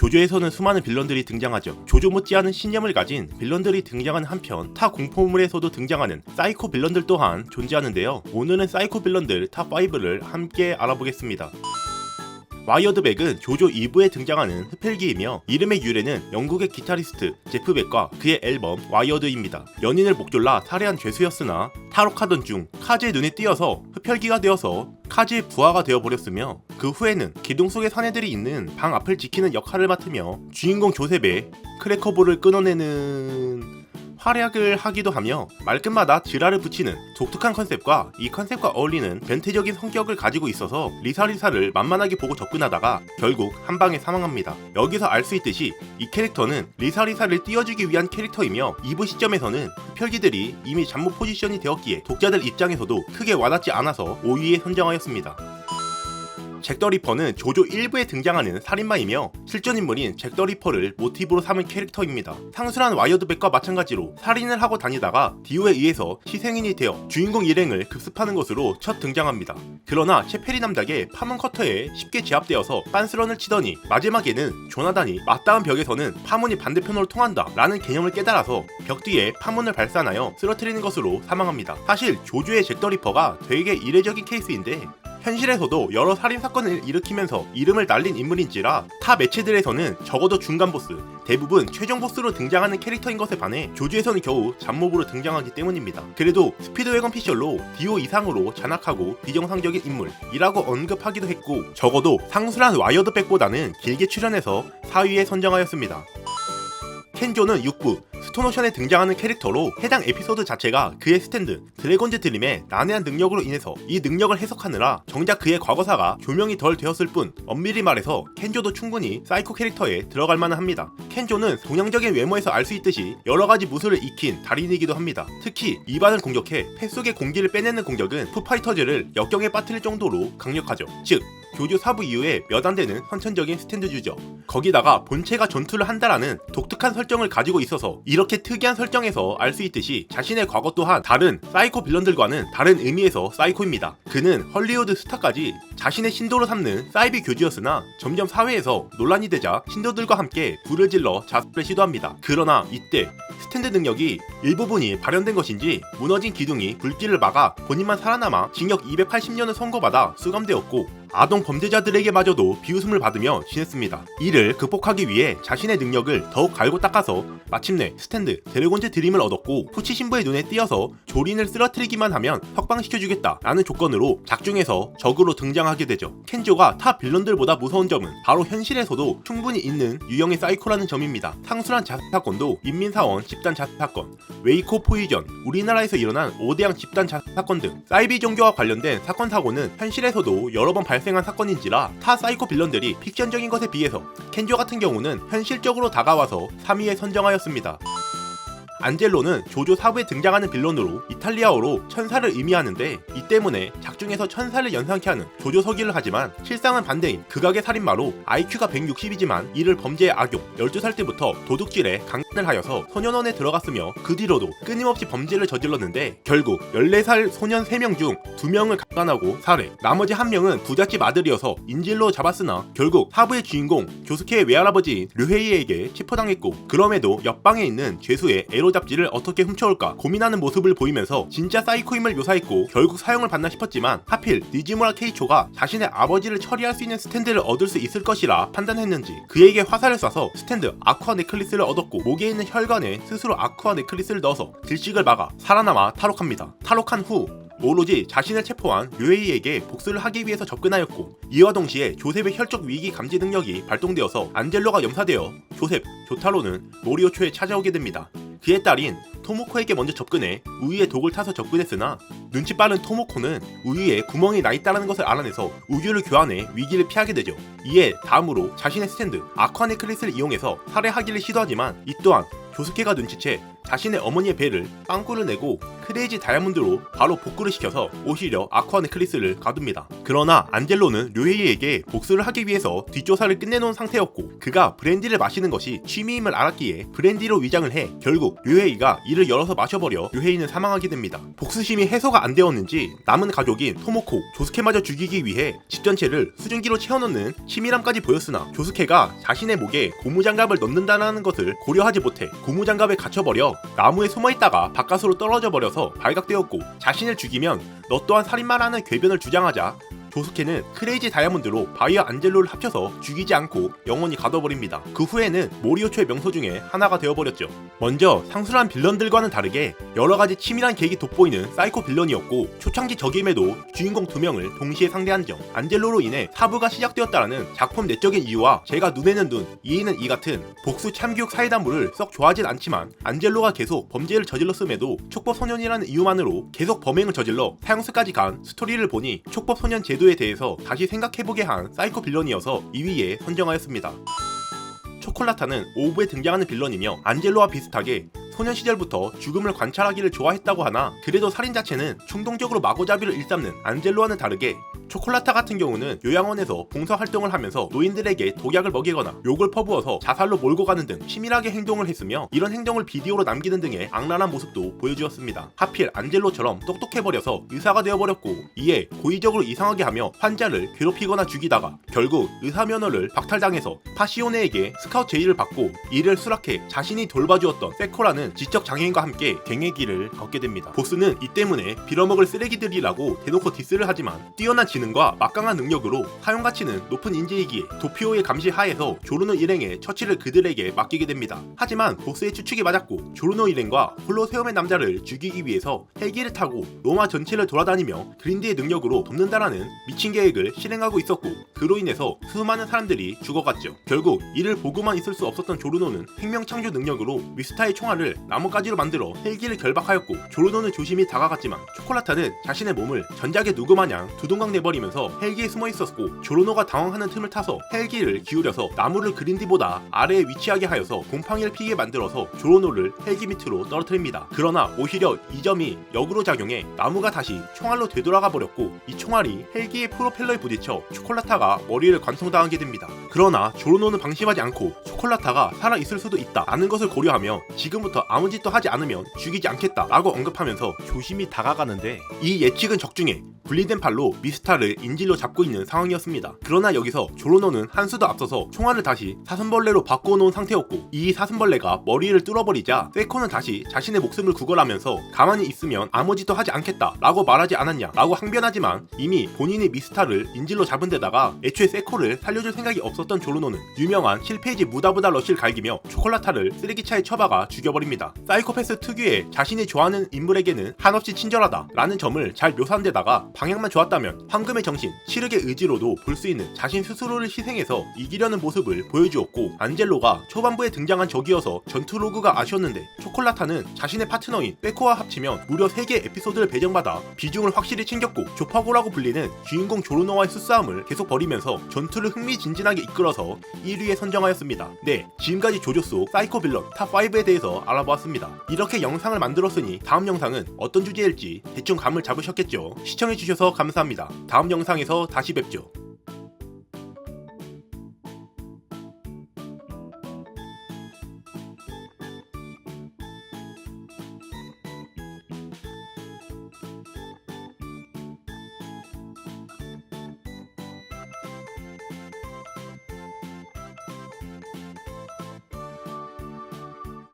조조에서는 수많은 빌런들이 등장하죠. 조조 못지않은 신념을 가진 빌런들이 등장하는 한편 타 공포물에서도 등장하는 사이코 빌런들 또한 존재하는데요. 오늘은 사이코 빌런들 탑5를 함께 알아보겠습니다. 와이어드백은 조조 2부에 등장하는 흡혈귀이며 이름의 유래는 영국의 기타리스트 제프 백과 그의 앨범 와이어드입니다. 연인을 목졸라 살해한 죄수였으나 탈옥하던 중 카즈의 눈에 띄어서 흡혈귀가 되어서 카즈의 부하가 되어버렸으며 그 후에는 기둥 속의 사내들이 있는 방 앞을 지키는 역할을 맡으며 주인공 조셉의 크래커볼을 끊어내는 활약을 하기도 하며 말끝마다 지랄을 붙이는 독특한 컨셉과 이 컨셉과 어울리는 변태적인 성격을 가지고 있어서 리사를 만만하게 보고 접근하다가 결국 한방에 사망합니다. 여기서 알 수 있듯이 이 캐릭터는 리사를 띄워주기 위한 캐릭터이며 2부 시점에서는 흡혈귀들이 이미 잠복 포지션이 되었기에 독자들 입장에서도 크게 와닿지 않아서 5위에 선정하였습니다. 잭 더 리퍼는 조조 1부에 등장하는 살인마이며 실존 인물인 잭 더 리퍼를 모티브로 삼은 캐릭터입니다. 상술한 와이어드백과 마찬가지로 살인을 하고 다니다가 디오에 의해서 희생인이 되어 주인공 일행을 급습하는 것으로 첫 등장합니다. 그러나 셰페리 남작의 파문 커터에 쉽게 제압되어서 빤스런을 치더니 마지막에는 조나단이 맞닿은 벽에서는 파문이 반대편으로 통한다 라는 개념을 깨달아서 벽 뒤에 파문을 발산하여 쓰러뜨리는 것으로 사망합니다. 사실 조조의 잭 더 리퍼가 되게 이례적인 케이스인데 현실에서도 여러 살인사건을 일으키면서 이름을 날린 인물인지라 타 매체들에서는 적어도 중간 보스, 대부분 최종 보스로 등장하는 캐릭터인 것에 반해 조조에서는 겨우 잡몹으로 등장하기 때문입니다. 그래도 스피드웨건 피셜로 디오 이상으로 잔악하고 비정상적인 인물이라고 언급하기도 했고 적어도 상술한 와이어드백보다는 길게 출연해서 4위에 선정하였습니다. 켄조는 6부 스톤오션에 등장하는 캐릭터로 해당 에피소드 자체가 그의 스탠드 드래곤즈 드림의 난해한 능력으로 인해서 이 능력을 해석하느라 정작 그의 과거사가 조명이 덜 되었을 뿐 엄밀히 말해서 켄조도 충분히 사이코 캐릭터에 들어갈 만은 합니다. 켄조는 동양적인 외모에서 알 수 있듯이 여러가지 무술을 익힌 달인이기도 합니다. 특히 입안을 공격해 폐 속의 공기를 빼내는 공격은 푸파이터즈를 역경에 빠뜨릴 정도로 강력하죠. 즉 조조 4부 이후에 몇 안 되는 선천적인 스탠드주죠. 거기다가 본체가 전투를 한다라는 독특한 설정을 가지고 있어서 이렇게 특이한 설정에서 알 수 있듯이 자신의 과거 또한 다른 사이코 빌런들과는 다른 의미에서 사이코입니다. 그는 헐리우드 스타까지 자신의 신도로 삼는 사이비 교주였으나 점점 사회에서 논란이 되자 신도들과 함께 불을 질러 자살을 시도합니다. 그러나 이때 스탠드 능력이 일부분이 발현된 것인지 무너진 기둥이 불길을 막아 본인만 살아남아 징역 280년을 선고받아 수감되었고 아동 범죄자들에게마저도 비웃음을 받으며 지냈습니다. 이를 극복하기 위해 자신의 능력을 더욱 갈고 닦아서 마침내 스탠드 드래곤즈 드림을 얻었고 푸치 신부의 눈에 띄어서 조린을 쓰러뜨리기만 하면 석방시켜주겠다 라는 조건으로 작중에서 적으로 등장하게 되죠. 켄조가 타 빌런들보다 무서운 점은 바로 현실에서도 충분히 있는 유형의 사이코라는 점입니다. 상술한 자살 사건도 인민사원 집단 자살 사건, 웨이코 포이전, 우리나라에서 일어난 5대양 집단 자살 사건 등 사이비 종교와 관련된 사건 사고는 현실에서도 여러 번 발생한 사건인지라 타 사이코 빌런들이 픽션적인 것에 비해서 켄조 같은 경우는 현실적으로 다가와서 3위에 선정하였습니다. 안젤로는 조조 4부에 등장하는 빌런으로 이탈리아어로 천사를 의미하는데 이 때문에 작중에서 천사를 연상케 하는 조조 서기를 하지만 실상은 반대인 극악의 살인마로 IQ가 160이지만 이를 범죄에 악용 12살 때부터 도둑질에 강간을 하여서 소년원에 들어갔으며 그 뒤로도 끊임없이 범죄를 저질렀는데 결국 14살 소년 3명 중 2명을 강간하고 살해, 나머지 1명은 부잣집 아들이어서 인질로 잡았으나 결국 4부의 주인공 조스케의 외할아버지인 류헤이에게 체포당했고 그럼에도 옆방에 있는 죄수의 에로 잡지를 어떻게 훔쳐올까 고민하는 모습을 보이면서 진짜 사이코임을 묘사했고 결국 사형을 받나 싶었지만 하필 니지무라 케이초가 자신의 아버지를 처리할 수 있는 스탠드를 얻을 수 있을 것이라 판단했는지 그에게 화살을 쏴서 스탠드 아쿠아 네클리스를 얻었고 목에 있는 혈관에 스스로 아쿠아 네클리스를 넣어서 질식을 막아 살아남아 탈옥합니다. 탈옥한 후 오로지 자신을 체포한 류에이에게 복수를 하기 위해서 접근하였고 이와 동시에 조셉의 혈족 위기 감지 능력이 발동되어서 안젤로가 염사되어 조셉, 조타로는 모리오초에 찾아오게 됩니다. 그의 딸인 토모코에게 먼저 접근해 우유에 독을 타서 접근했으나 눈치 빠른 토모코는 우유에 구멍이 나 있다는 것을 알아내서 우유를 교환해 위기를 피하게 되죠. 이에 다음으로 자신의 스탠드 아쿠아 네클리스를 이용해서 살해하기를 시도하지만 이 또한 조스케가 눈치채 자신의 어머니의 배를 빵꾸를 내고 크레이지 다이아몬드로 바로 복구를 시켜서 오히려 아쿠아 네클리스를 가둡니다. 그러나 안젤로는 료헤이에게 복수를 하기 위해서 뒷조사를 끝내놓은 상태였고 그가 브랜디를 마시는 것이 취미임을 알았기에 브랜디로 위장을 해 결국 료헤이가 이를 열어서 마셔버려 료헤이는 사망하게 됩니다. 복수심이 해소가 안 되었는지 남은 가족인 토모코, 조스케마저 죽이기 위해 집 전체를 수증기로 채워넣는 치밀함까지 보였으나 조스케가 자신의 목에 고무장갑을 넣는다는 것을 고려하지 못해 고무장갑에 갇혀버려 나무에 숨어있다가 바깥으로 떨어져 버려서 발각되었고 자신을 죽이면 너 또한 살인마라는 궤변을 주장하자 조스케는 크레이지 다이아몬드로 바이와 안젤로를 합쳐서 죽이지 않고 영원히 가둬버립니다. 그 후에는 모리오초의 명소 중에 하나가 되어버렸죠. 먼저 상술한 빌런들과는 다르게 여러가지 치밀한 계획이 돋보이는 사이코 빌런이었고 초창기 적임에도 주인공 2명을 동시에 상대한 점, 안젤로로 인해 사부가 시작되었다라는 작품 내적인 이유와 제가 눈에는 눈, 이에는 이 같은 복수 참교육 사이다물을 썩 좋아하진 않지만 안젤로가 계속 범죄를 저질렀음에도 촉법소년이라는 이유만으로 계속 범행을 저질러 사형수까지 간 스토리를 보니 촉법소년 제도에 대해서 다시 생각해보게 한 사이코 빌런이어서 2위에 선정하였습니다. 초콜라타는 5부에 등장하는 빌런이며 안젤로와 비슷하게 소년 시절부터 죽음을 관찰하기를 좋아했다고 하나 그래도 살인 자체는 충동적으로 마구잡이를 일삼는 안젤로와는 다르게 초콜라타 같은 경우는 요양원에서 봉사활동을 하면서 노인들에게 독약을 먹이거나 욕을 퍼부어서 자살로 몰고 가는 등 치밀하게 행동을 했으며 이런 행동을 비디오로 남기는 등의 악랄한 모습도 보여주었습니다. 하필 안젤로처럼 똑똑해버려서 의사가 되어버렸고 이에 고의적으로 이상하게 하며 환자를 괴롭히거나 죽이다가 결국 의사 면허를 박탈당해서 파시오네에게 스카우트 제의를 받고 이를 수락해 자신이 돌봐주었던 세코라는 지적 장애인과 함께 갱의 길을 걷게 됩니다. 보스는 이 때문에 빌어먹을 쓰레기들이라고 대놓고 디스를 하지만 뛰어난 지능과 막강한 능력으로 사용가치는 높은 인재이기에 도피오의 감시 하에서 조르노 일행의 처치를 그들에게 맡기게 됩니다. 하지만 보스의 추측이 맞았고 조르노 일행과 홀로세움의 남자를 죽이기 위해서 헬기를 타고 로마 전체를 돌아다니며 그린드의 능력으로 돕는다라는 미친 계획을 실행하고 있었고 그로 인해서 수많은 사람들이 죽어갔죠. 결국 이를 보고만 있을 수 없었던 조르노는 생명창조 능력으로 미스타의 총알을 나뭇가지로 만들어 헬기를 결박하였고 조르노는 조심히 다가갔지만 초콜라타는 자신의 몸을 전작의 누구 마냥 두동강 내버리면서 헬기에 숨어 있었고 조르노가 당황하는 틈을 타서 헬기를 기울여서 나무를 그린디보다 아래에 위치하게 하여서 곰팡이를 피게 만들어서 조르노를 헬기 밑으로 떨어뜨립니다. 그러나 오히려 이 점이 역으로 작용해 나무가 다시 총알로 되돌아가 버렸고 이 총알이 헬기의 프로펠러에 부딪혀 초콜라타가 머리를 관통당하게 됩니다. 그러나 조르노는 방심하지 않고 초콜라타가 살아있을 수도 있다 라는 것을 고려하며 지금부터 아무 짓도 하지 않으면 죽이지 않겠다 라고 언급하면서 조심히 다가가는데 이 예측은 적중해 분리된 팔로 미스타를 인질로 잡고 있는 상황이었습니다. 그러나 여기서 조르노는 한 수도 앞서서 총알을 다시 사슴벌레로 바꿔놓은 상태였고 이 사슴벌레가 머리를 뚫어버리자 세코는 다시 자신의 목숨을 구걸하면서 가만히 있으면 아무 짓도 하지 않겠다 라고 말하지 않았냐 라고 항변하지만 이미 본인이 미스타를 인질로 잡은 데다가 애초에 세코를 살려줄 생각이 없었던 조르노는 유명한 실페이지 무다부다 러쉬를 갈기며 초콜라타를 쓰레기차에 처박아 죽여버립니다. 사이코패스 특유의 자신이 좋아하는 인물에게는 한없이 친절하다 라는 점을 잘 묘사한 데다가 방향만 좋았다면 황금의 정신, 치르의 의지로도 볼 수 있는 자신 스스로를 희생해서 이기려는 모습을 보여주었고 안젤로가 초반부에 등장한 적이어서 전투 로그가 아쉬웠는데 초콜라타는 자신의 파트너인 세코와 합치면 무려 3개 에피소드를 배정받아 비중을 확실히 챙겼고 조파고라고 불리는 주인공 조르노와의 수싸움을 계속 벌이면서 전투를 흥미진진하게 이끌어서 1위에 선정하였습니다. 네, 지금까지 조조 속 사이코 빌런 탑5에 대해서 알아보았습니다. 이렇게 영상을 만들었으니 다음 영상은 어떤 주제일지 대충 감을 잡으셨겠죠? 시청해주셔서 감사합니다. 다음 영상에서 다시 뵙죠.